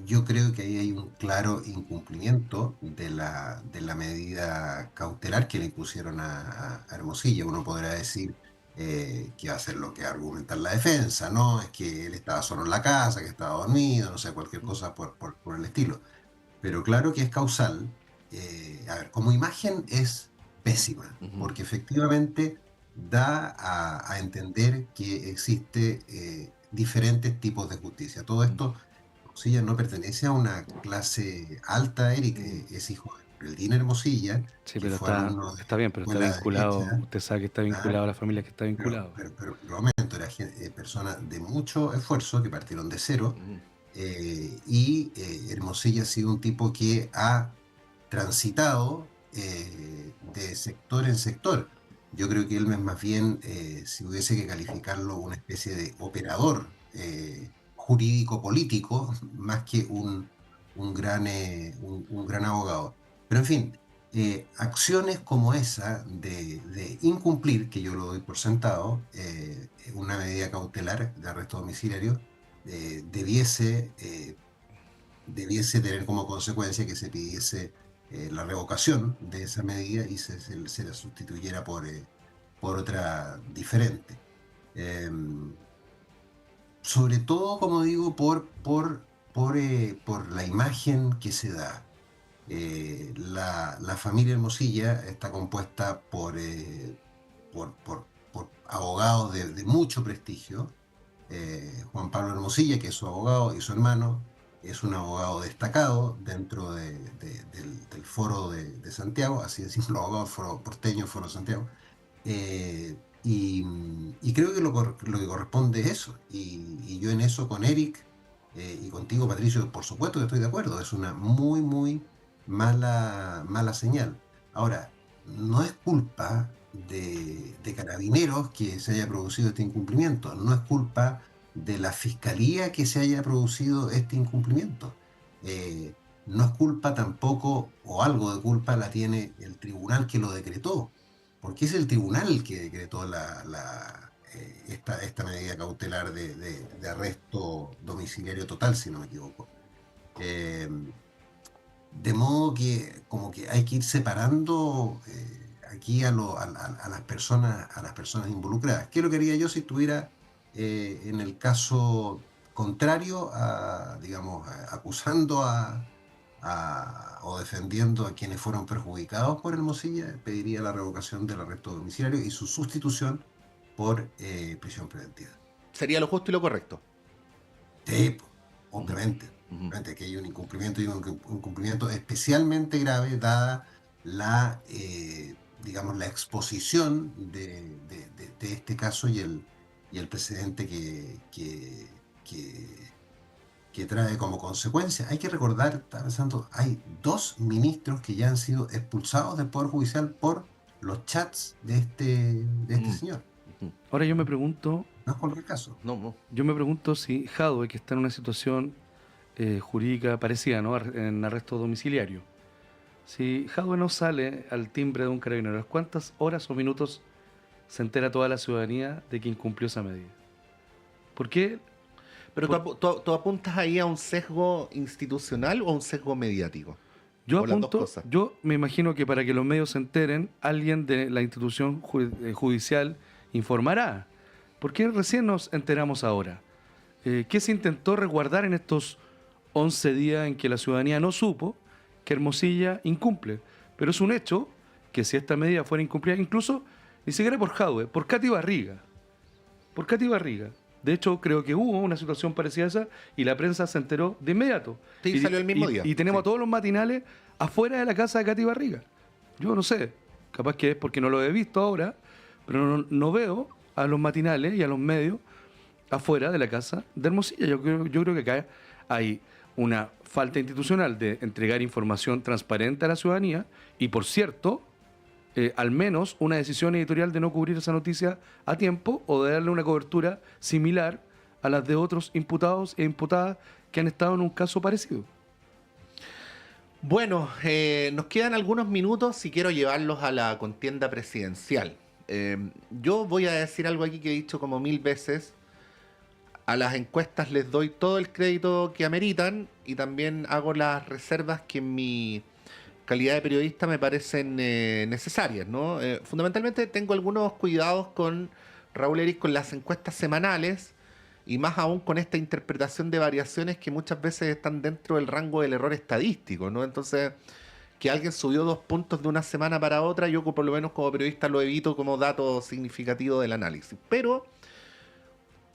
yo creo que ahí hay un claro incumplimiento de la medida cautelar que le impusieron a Hermosilla. Uno podrá decir que va a ser lo que argumentar la defensa, ¿no? Es que él estaba solo en la casa, que estaba dormido, no sé, cualquier cosa por el estilo. Pero claro que es causal. A ver, como imagen es pésima, porque efectivamente da a entender que existe diferentes tipos de justicia. Todo esto, Hermosilla no pertenece a una clase alta, Eric, es hijo de Eldina Hermosilla, Sí, que pero fue alumno de está bien, pero está escuela vinculado, derecha. usted sabe que está vinculado a la familia que está vinculado. Pero aumento, era personas de mucho esfuerzo que partieron de cero, y Hermosilla ha sido un tipo que ha transitado de sector en sector. Yo creo que él es más bien, si hubiese que calificarlo, una especie de operador jurídico-político, más que un gran abogado. Pero en fin, acciones como esa de incumplir, que yo lo doy por sentado, una medida cautelar de arresto domiciliario, debiese tener como consecuencia que se pidiese la revocación de esa medida y se la sustituyera por otra diferente. Sobre todo, como digo, por la imagen que se da. La familia Hermosilla está compuesta por abogados de mucho prestigio. Juan Pablo Hermosilla, que es su abogado, y su hermano, es un abogado destacado dentro del Foro de Santiago, así decimos los abogados, Foro Porteño, Foro Santiago. Y creo que lo que corresponde es eso. Y yo en eso con Eric y contigo, Patricio, por supuesto que estoy de acuerdo. Es una muy, muy mala señal. Ahora, no es culpa de Carabineros que se haya producido este incumplimiento. No es culpa de la Fiscalía que se haya producido este incumplimiento. No es culpa tampoco, o algo de culpa la tiene el tribunal que lo decretó, porque es el tribunal el que decretó esta medida cautelar de arresto domiciliario total, si no me equivoco. De modo que como que hay que ir separando aquí a las personas involucradas. ¿Qué lo quería yo si estuviera en el caso contrario, digamos, acusando o defendiendo a quienes fueron perjudicados por Hermosilla? Pediría la revocación del arresto domiciliario y su sustitución por prisión preventiva. Sería lo justo y lo correcto. Sí, obviamente. Obviamente que hay un incumplimiento y un incumplimiento especialmente grave dada digamos, la exposición de este caso y el precedente que trae como consecuencia. Hay que recordar, estaba pensando, hay 2 ministros que ya han sido expulsados del Poder Judicial por los chats de este señor. Ahora yo me pregunto... No es cualquier caso. No. Yo me pregunto si Jadwe, que está en una situación jurídica parecida, ¿no?, en arresto domiciliario, si Jadwe no sale al timbre de un carabinero, ¿cuántas horas o minutos se entera toda la ciudadanía de que incumplió esa medida? ¿Por qué? Pero tú apuntas ahí a un sesgo institucional o a un sesgo mediático. Yo O las dos apunto, cosas. yo me imagino que para que los medios se enteren, alguien de la institución judicial informará. ¿Por qué recién nos enteramos ahora? ¿Qué se intentó resguardar en estos 11 días en que la ciudadanía no supo que Hermosilla incumple? Pero es un hecho que si esta medida fuera incumplida, incluso ni siquiera por Jadwe, por Katy Barriga. Por Katy Barriga. De hecho, creo que hubo una situación parecida a esa y la prensa se enteró de inmediato. Sí, salió el mismo día. Y tenemos Sí. a todos los matinales afuera de la casa de Katy Barriga. Yo no sé, capaz que es porque no lo he visto ahora, pero no veo a los matinales y a los medios afuera de la casa de Hermosilla. Yo creo que acá hay una falta institucional de entregar información transparente a la ciudadanía y, por cierto, al menos una decisión editorial de no cubrir esa noticia a tiempo o de darle una cobertura similar a las de otros imputados e imputadas que han estado en un caso parecido. Bueno, nos quedan algunos minutos y quiero llevarlos a la contienda presidencial. Yo voy a decir algo aquí que he dicho como 1000 veces. A las encuestas les doy todo el crédito que ameritan y también hago las reservas que en mi calidad de periodista me parecen necesarias, ¿no? Fundamentalmente tengo algunos cuidados con Raúl Eric con las encuestas semanales y más aún con esta interpretación de variaciones que muchas veces están dentro del rango del error estadístico, ¿no? Entonces, que alguien subió 2 puntos de una semana para otra, yo por lo menos como periodista lo evito como dato significativo del análisis. Pero,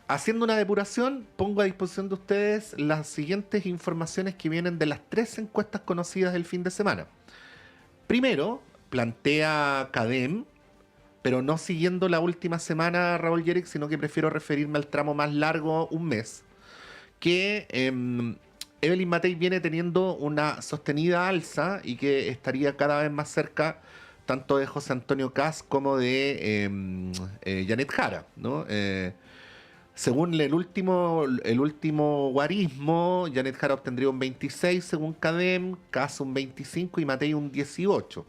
haciendo una depuración, pongo a disposición de ustedes las siguientes informaciones que vienen de las 3 encuestas conocidas del fin de semana. Primero, plantea CADEM, pero no siguiendo la última semana, Raúl Yerix, sino que prefiero referirme al tramo más largo, un mes, que Evelyn Matei viene teniendo una sostenida alza y que estaría cada vez más cerca tanto de José Antonio Kast como de Janet Jara, ¿no? Según el último guarismo, Janet Jara obtendría un 26 según CADEM, Kast un 25 y Matei un 18.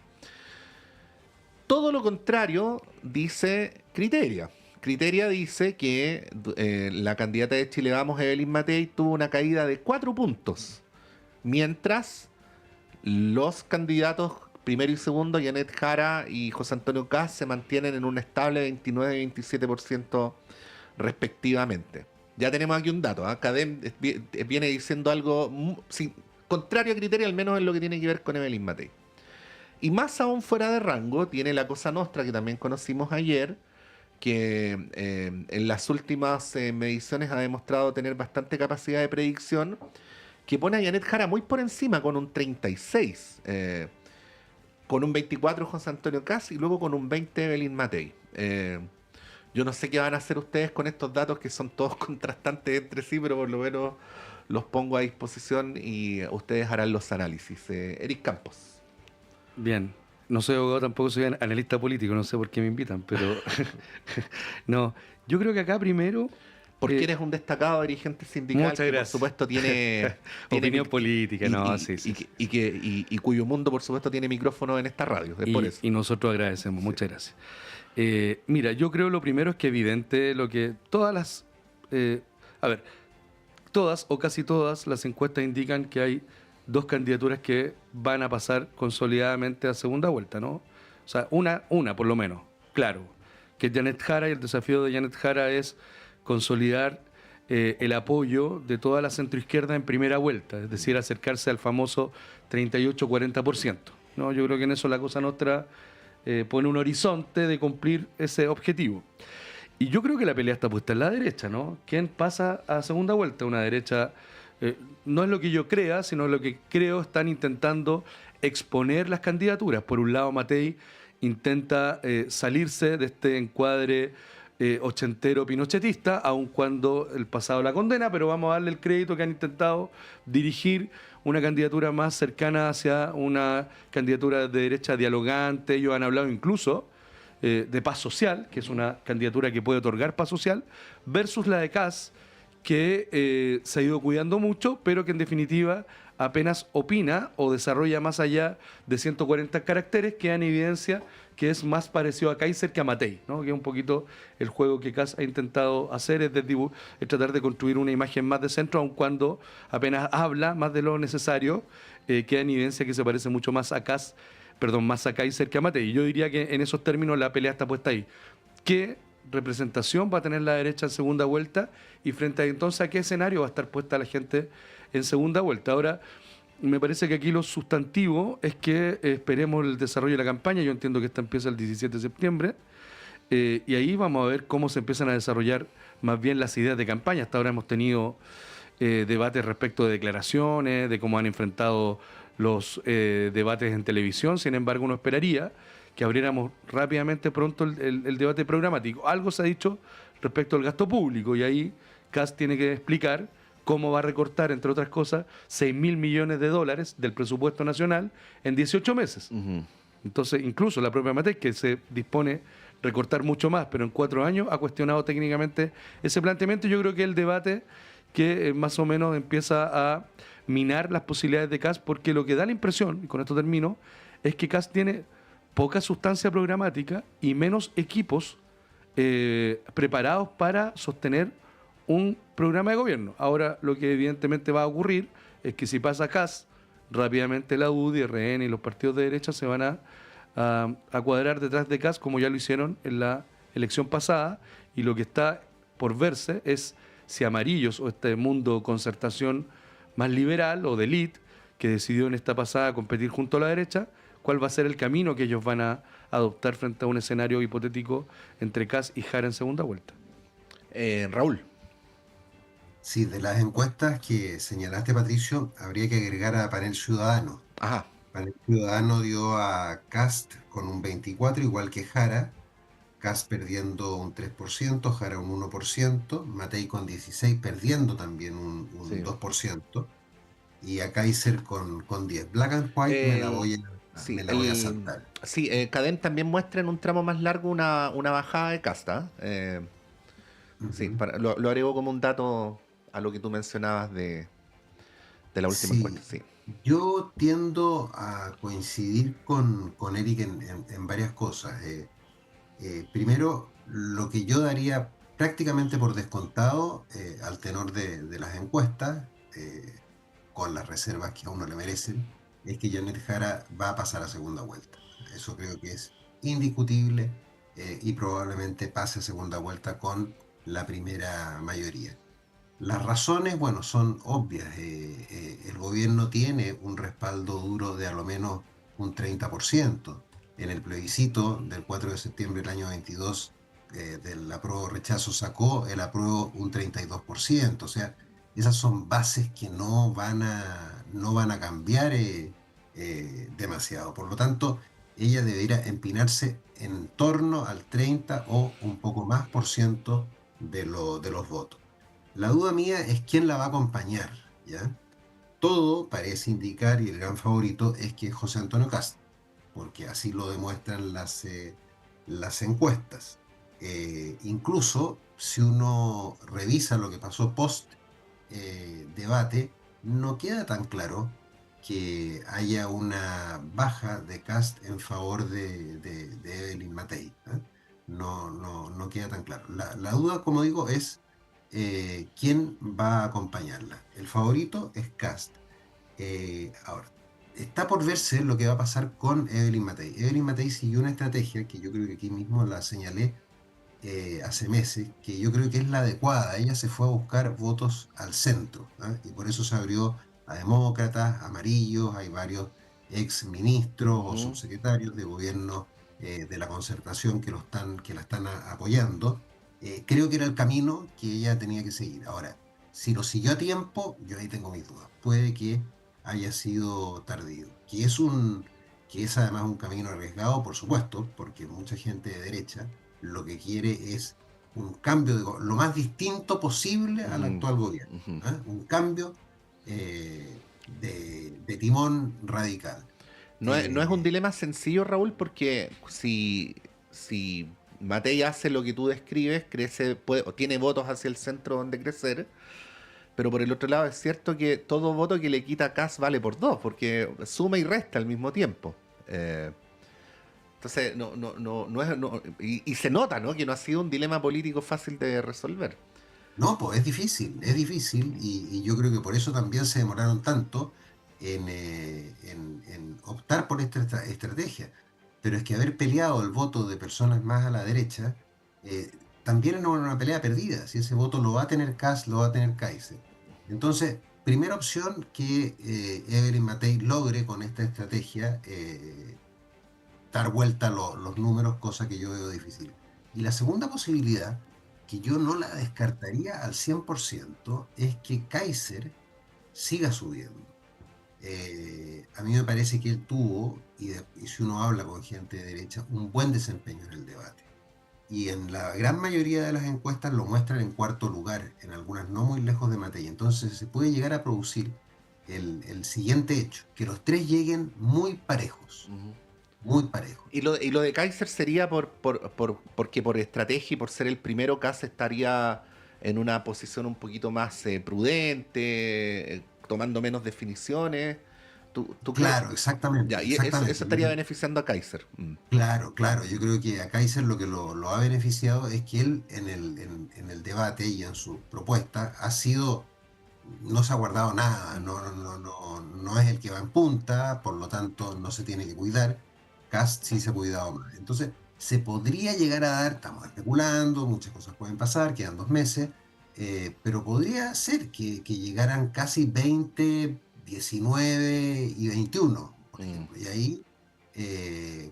Todo lo contrario dice Criteria. Criteria dice que la candidata de Chile Vamos, Evelyn Matei, tuvo una caída de 4 puntos, mientras los candidatos primero y segundo, Janet Jara y José Antonio Kast, se mantienen en un estable 29 y 27% respectivamente. Ya tenemos aquí un dato, ¿eh? CADEM viene diciendo algo contrario a Criteria, al menos en lo que tiene que ver con Evelyn Matei. Y más aún fuera de rango, tiene la Cosa Nostra, que también conocimos ayer, que en las últimas mediciones ha demostrado tener bastante capacidad de predicción, que pone a Janet Jara muy por encima con un 36, con un 24 José Antonio Kast y luego con un 20 Evelyn Matei. Yo no sé qué van a hacer ustedes con estos datos que son todos contrastantes entre sí, pero por lo menos los pongo a disposición y ustedes harán los análisis. Eric Campos. Bien, no soy abogado, tampoco soy analista político, no sé por qué me invitan, pero no, yo creo que acá primero... Porque eres un destacado dirigente sindical muchas que gracias. por supuesto tiene opinión política, y cuyo mundo por supuesto tiene micrófono en esta radio, es por eso. Y nosotros agradecemos, muchas gracias. Mira, yo creo lo primero es que evidente lo que todas las... todas o casi todas las encuestas indican que hay 2 candidaturas que van a pasar consolidadamente a segunda vuelta, ¿no? O sea, una por lo menos, claro, que Janet Jara, y el desafío de Janet Jara es consolidar el apoyo de toda la centroizquierda en primera vuelta, es decir, acercarse al famoso 38-40%, ¿no? Yo creo que en eso la Cosa Nostra pone un horizonte de cumplir ese objetivo. Y yo creo que la pelea está puesta en la derecha, ¿no? ¿Quién pasa a segunda vuelta? Una derecha... no es lo que yo crea, sino lo que creo están intentando exponer las candidaturas. Por un lado, Matei intenta salirse de este encuadre ochentero pinochetista, aun cuando el pasado la condena, pero vamos a darle el crédito que han intentado dirigir una candidatura más cercana hacia una candidatura de derecha dialogante. Ellos han hablado incluso de paz social, que es una candidatura que puede otorgar paz social, versus la de Kast, que se ha ido cuidando mucho, pero que en definitiva apenas opina o desarrolla más allá de 140 caracteres, queda en evidencia que es más parecido a Kaiser que a Matei, ¿no? Que es un poquito el juego que Kast ha intentado hacer, es tratar de construir una imagen más de centro, aun cuando apenas habla más de lo necesario, queda en evidencia que se parece mucho más a más a Kaiser que a Matei. Yo diría que en esos términos la pelea está puesta ahí. ¿Qué representación va a tener la derecha en segunda vuelta? Y frente a entonces, ¿a qué escenario va a estar puesta la gente en segunda vuelta? Ahora, me parece que aquí lo sustantivo es que esperemos el desarrollo de la campaña. Yo entiendo que esta empieza el 17 de septiembre. Y ahí vamos a ver cómo se empiezan a desarrollar más bien las ideas de campaña. Hasta ahora hemos tenido debates respecto de declaraciones, de cómo han enfrentado los debates en televisión. Sin embargo, uno esperaría que abriéramos rápidamente pronto el debate programático. Algo se ha dicho respecto al gasto público y ahí Kast tiene que explicar cómo va a recortar, entre otras cosas, 6.000 millones de dólares del presupuesto nacional en 18 meses. Entonces, incluso la propia Matei, que se dispone recortar mucho más, pero en 4 años ha cuestionado técnicamente ese planteamiento. Yo creo que el debate que más o menos empieza a minar las posibilidades de Kast, porque lo que da la impresión, y con esto termino, es que Kast tiene poca sustancia programática y menos equipos preparados para sostener un programa de gobierno. Ahora, lo que evidentemente va a ocurrir es que si pasa Kast, rápidamente la UDI, RN y los partidos de derecha se van a cuadrar detrás de Kast, como ya lo hicieron en la elección pasada, y lo que está por verse es si Amarillos o este mundo concertación más liberal o de élite que decidió en esta pasada competir junto a la derecha, cuál va a ser el camino que ellos van a adoptar frente a un escenario hipotético entre Kast y Jara en segunda vuelta. Raúl. Sí, de las encuestas que señalaste, Patricio, habría que agregar a Panel Ciudadano. Ajá. Panel Ciudadano dio a Kast con un 24%, igual que Jara. Kast perdiendo un 3%, Jara un 1%, Matei con 16%, perdiendo también un Sí. 2%, y a Kaiser con 10%. Black and White me la voy a saltar. Sí, Cadem también muestra en un tramo más largo una bajada de casta. Sí, lo agrego como un dato a lo que tú mencionabas de la última Sí, encuesta. Sí. yo tiendo a coincidir con Eric en varias cosas. Primero, lo que yo daría prácticamente por descontado al tenor de las encuestas, con las reservas que a uno le merecen, es que Janet Jara va a pasar a segunda vuelta. Eso creo que es indiscutible y probablemente pase a segunda vuelta con la primera mayoría. Las razones, bueno, son obvias. El gobierno tiene un respaldo duro de a lo menos un 30%. En el plebiscito del 4 de septiembre del año 22, del apruebo-rechazo sacó el apruebo un 32%. O sea, esas son bases que no van a cambiar demasiado. Por lo tanto, ella debería empinarse en torno al 30 o un poco más por ciento de los votos. La duda mía es quién la va a acompañar, ¿ya? Todo parece indicar, y el gran favorito es que es José Antonio Kast, porque así lo demuestran las encuestas. Incluso si uno revisa lo que pasó post debate, no queda tan claro que haya una baja de Kast en favor de Evelyn Matei, ¿eh? No queda tan claro. La duda, como digo, es quién va a acompañarla. El favorito es Kast. Ahora, está por verse lo que va a pasar con Evelyn Matei. Evelyn Matei siguió una estrategia que yo creo que aquí mismo la señalé hace meses, que yo creo que es la adecuada. Ella se fue a buscar votos al centro, ¿eh? Y por eso se abrió a demócratas, amarillos, hay varios ex ministros o subsecretarios de gobierno de la concertación que la están apoyando. Creo que era el camino que ella tenía que seguir. Ahora, si lo siguió a tiempo, yo ahí tengo mis dudas. Puede que haya sido tardío. Que es además un camino arriesgado, por supuesto, porque mucha gente de derecha lo que quiere es un cambio lo más distinto posible al actual gobierno. ¿Eh? Un cambio de timón radical. No es un dilema sencillo, Raúl, porque si Matei hace lo que tú describes, crece, o tiene votos hacia el centro donde crecer, pero por el otro lado es cierto que todo voto que le quita a Kast vale por 2, porque suma y resta al mismo tiempo. Entonces, y se nota, ¿no?, que no ha sido un dilema político fácil de resolver. No, pues es difícil, y yo creo que por eso también se demoraron tanto en optar por esta estrategia. Pero es que haber peleado el voto de personas más a la derecha también es una pelea perdida. Si ese voto lo va a tener Kast, lo va a tener Kaiser. Entonces, primera opción que Evelyn Matei logre con esta estrategia dar vuelta a los números, cosa que yo veo difícil. Y la segunda posibilidad, que yo no la descartaría al 100%, es que Kaiser siga subiendo. A mí me parece que él tuvo, y si uno habla con gente de derecha, un buen desempeño en el debate. Y en la gran mayoría de las encuestas lo muestran en cuarto lugar, en algunas no muy lejos de Matei. Entonces se puede llegar a producir el siguiente hecho, que los tres lleguen muy parejos. muy parejo. Y lo de Kaiser sería porque por estrategia y por ser el primero, Kast estaría en una posición un poquito más prudente, tomando menos definiciones. ¿Tú Claro, crees? exactamente. Ya, y Exactamente. eso estaría beneficiando a Kaiser. Claro, claro. Yo creo que a Kaiser lo que lo ha beneficiado es que él en el debate y en su propuesta no se ha guardado nada, no es el que va en punta, por lo tanto no se tiene que cuidar. Kast sí se ha cuidado más. Entonces, se podría llegar a dar, estamos especulando, muchas cosas pueden pasar, quedan 2 meses, pero podría ser que llegaran casi 20, 19 y 21, por ejemplo, y ahí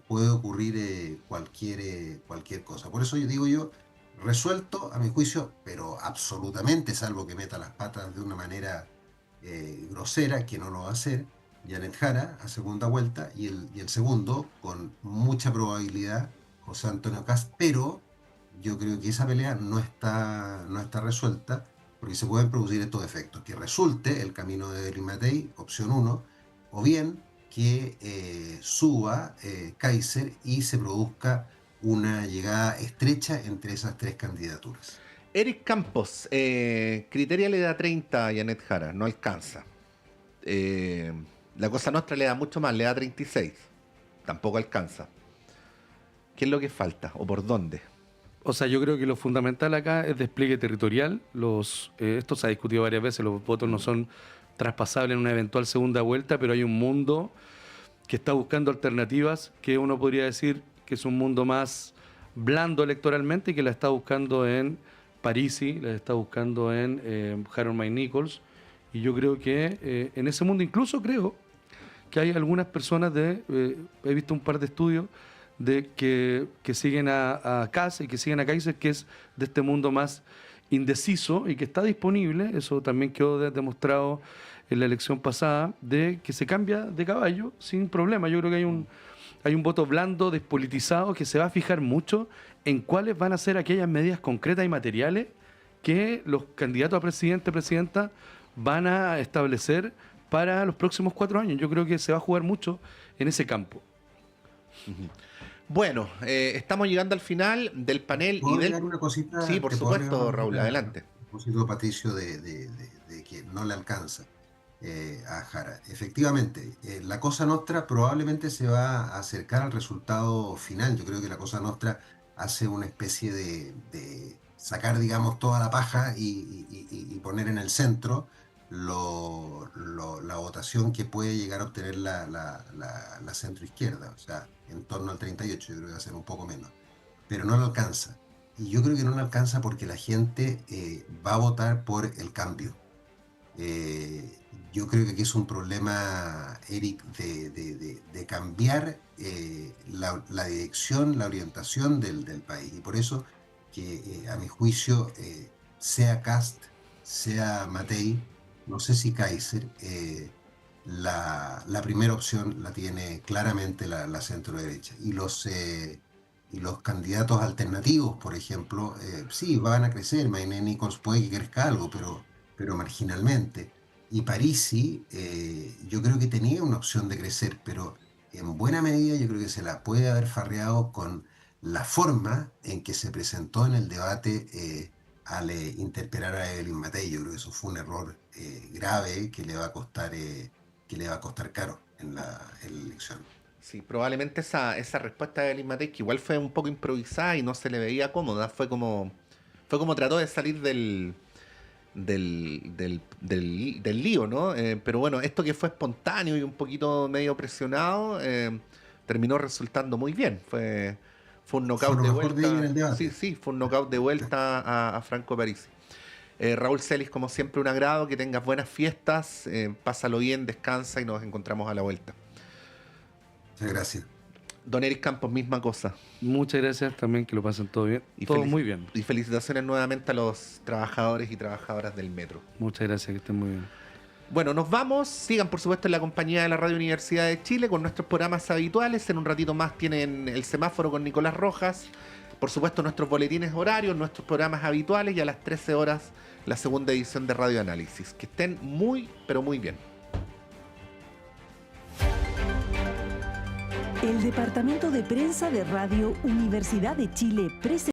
puede ocurrir cualquier cosa. Por eso yo, resuelto a mi juicio, pero absolutamente, salvo que meta las patas de una manera grosera, que no lo va a hacer, Janet Jara a segunda vuelta, y el segundo, con mucha probabilidad, José Antonio Kast, pero yo creo que esa pelea no está resuelta, porque se pueden producir estos efectos, que resulte el camino de Evelyn Matei, opción 1, o bien que suba Kaiser y se produzca una llegada estrecha entre esas 3 candidaturas. Eric Campos, Criteria le da 30 a Janet Jara, no alcanza. La Cosa Nostra le da mucho más, le da 36. Tampoco alcanza. ¿Qué es lo que falta o por dónde? O sea, yo creo que lo fundamental acá es despliegue territorial. Esto se ha discutido varias veces, los votos no son traspasables en una eventual segunda vuelta, pero hay un mundo que está buscando alternativas, que uno podría decir que es un mundo más blando electoralmente y que la está buscando en Parisi, la está buscando en Harold May Nichols. Y yo creo que en ese mundo incluso creo que hay algunas personas he visto un par de estudios que siguen a Kast y que siguen a Kaiser, que es de este mundo más indeciso y que está disponible, eso también quedó demostrado en la elección pasada, de que se cambia de caballo sin problema. Yo creo que hay un voto blando, despolitizado, que se va a fijar mucho en cuáles van a ser aquellas medidas concretas y materiales que los candidatos a presidente, presidenta van a establecer para los próximos 4 años. Yo creo que se va a jugar mucho en ese campo. Bueno, estamos llegando al final del panel. ¿Puedo agregar una cosita? Sí, por supuesto, Raúl, adelante. A propósito, Patricio, de que no le alcanza a Jara. Efectivamente, la Cosa Nostra probablemente se va a acercar al resultado final. Yo creo que la Cosa Nostra hace una especie de sacar, digamos, toda la paja y poner en el centro la votación que puede llegar a obtener la centroizquierda, o sea, en torno al 38, yo creo que va a ser un poco menos, pero no le alcanza. Y yo creo que no le alcanza porque la gente va a votar por el cambio. Yo creo que aquí es un problema, Eric, de cambiar la dirección, la orientación del país. Y por eso que a mi juicio, sea Kast, sea Matei, no sé si Kaiser, la primera opción la tiene claramente la centro-derecha. Y los candidatos alternativos, por ejemplo, sí, van a crecer. Mayne Nichols puede que crezca algo, pero marginalmente. Y Parisi, yo creo que tenía una opción de crecer, pero en buena medida yo creo que se la puede haber farreado con la forma en que se presentó en el debate al interpelar a Evelyn Matei. Yo creo que eso fue un error grave que le va a costar caro en la elección. Sí, probablemente esa respuesta de Evelyn Matei, que igual fue un poco improvisada y no se le veía cómoda, fue como trató de salir del lío, ¿no? Pero bueno, esto que fue espontáneo y un poquito medio presionado, terminó resultando muy bien. Fue un knockout de vuelta. Sí, fue un knockout de vuelta a Franco Parisi. Raúl Celis, como siempre, un agrado, que tengas buenas fiestas, pásalo bien, descansa y nos encontramos a la vuelta. Muchas gracias. Don Eric Campos, misma cosa. Muchas gracias también, que lo pasen todo bien. Todo muy bien. Y felicitaciones nuevamente a los trabajadores y trabajadoras del metro. Muchas gracias, que estén muy bien. Bueno, nos vamos. Sigan, por supuesto, en la compañía de la Radio Universidad de Chile con nuestros programas habituales. En un ratito más tienen El Semáforo con Nicolás Rojas. Por supuesto, nuestros boletines horarios, nuestros programas habituales y a las 13 horas la segunda edición de Radio Análisis. Que estén muy, pero muy bien. El Departamento de Prensa de Radio Universidad de Chile presenta